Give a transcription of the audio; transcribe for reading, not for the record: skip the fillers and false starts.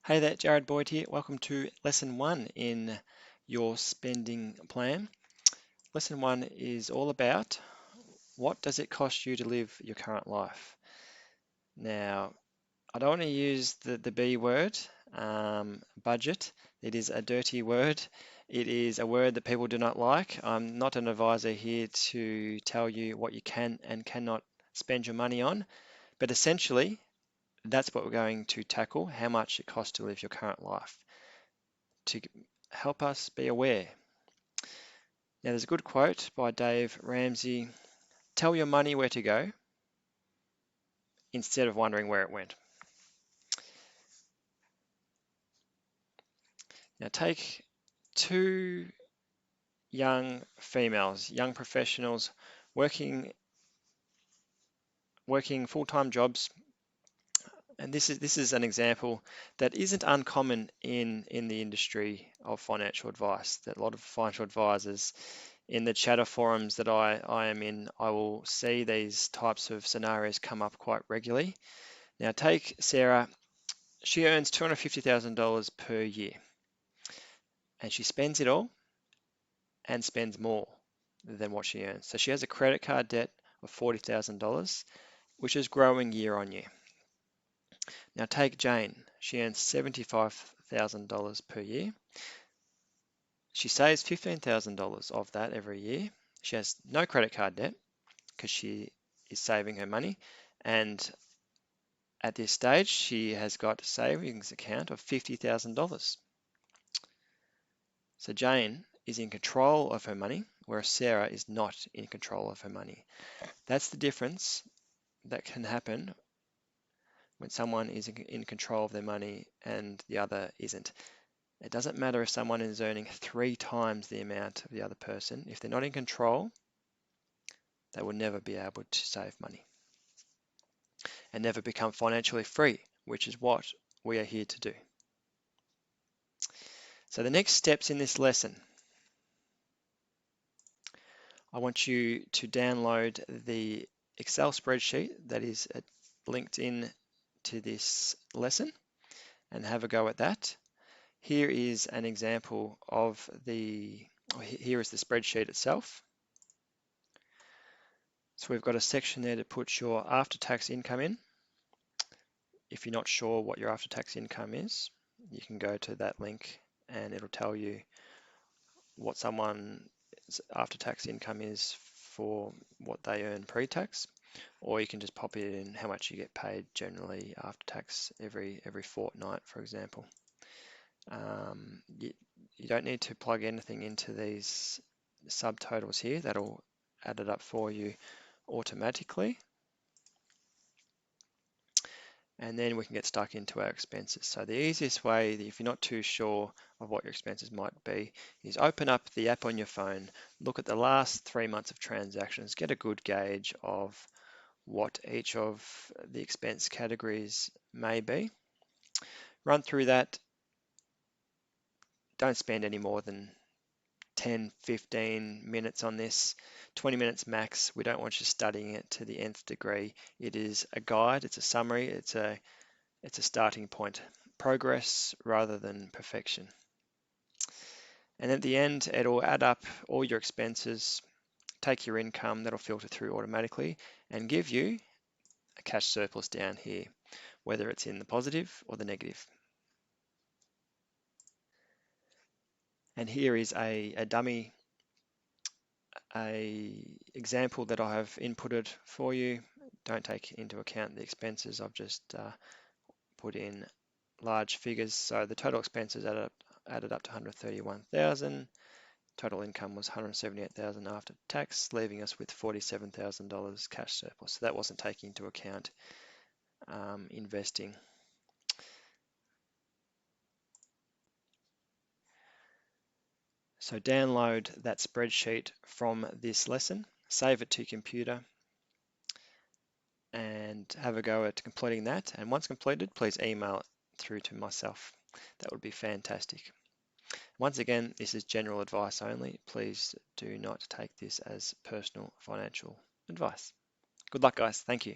Hey there, Jared Boyd here. Welcome to lesson 1 in your spending plan. Lesson 1 is all about what does it cost you to live your current life. Now, I don't want to use the B word, budget. It is a dirty word. It is a word that people do not like. I'm not an advisor here to tell you what you can and cannot spend your money on, but essentially, that's what we're going to tackle, how much it costs to live your current life, to help us be aware. Now, there's a good quote by Dave Ramsey: tell your money where to go instead of wondering where it went. Now, take two young females, young professionals working full-time jobs, and this is an example that isn't uncommon in the industry of financial advice. That a lot of financial advisors in the chatter forums that I am in, I will see these types of scenarios come up quite regularly. Now, take Sarah. She earns $250,000 per year, and she spends it all and spends more than what she earns. So she has a credit card debt of $40,000, which is growing year on year. Now, take Jane. She earns $75,000 per year. She saves $15,000 of that every year. She has no credit card debt because she is saving her money, and at this stage she has got a savings account of $50,000. So Jane is in control of her money, whereas Sarah is not in control of her money. That's the difference that can happen when someone is in control of their money and the other isn't. It doesn't matter if someone is earning 3 times the amount of the other person. If they're not in control, they will never be able to save money and never become financially free, which is what we are here to do. So the next steps in this lesson, I want you to download the Excel spreadsheet that is linked in to this lesson and have a go at that. Here is an example of here is the spreadsheet itself. So we've got a section there to put your after-tax income in. If you're not sure what your after-tax income is, you can go to that link and it'll tell you what someone's after-tax income is for what they earn pre-tax, or you can just pop it in how much you get paid generally after tax every fortnight, for example. You don't need to plug anything into these subtotals here. That'll add it up for you automatically. And then we can get stuck into our expenses. So the easiest way, if you're not too sure of what your expenses might be, is open up the app on your phone, look at the last 3 months of transactions, get a good gauge of what each of the expense categories may be. Run through that. Don't spend any more than 10, 15 minutes on this, 20 minutes max. We don't want you studying it to the nth degree. It is a guide, it's a summary, it's a starting point. Progress rather than perfection. And at the end, it'll add up all your expenses, take your income, that'll filter through automatically, and give you a cash surplus down here, whether it's in the positive or the negative. And here is a dummy example that I have inputted for you. Don't take into account the expenses. I've just put in large figures. So the total expenses added up to 131,000. Total income was 178,000 after tax, leaving us with $47,000 cash surplus. So that wasn't taking into account investing. So download that spreadsheet from this lesson, save it to your computer, and have a go at completing that. And once completed, please email it through to myself. That would be fantastic. Once again, this is general advice only. Please do not take this as personal financial advice. Good luck, guys. Thank you.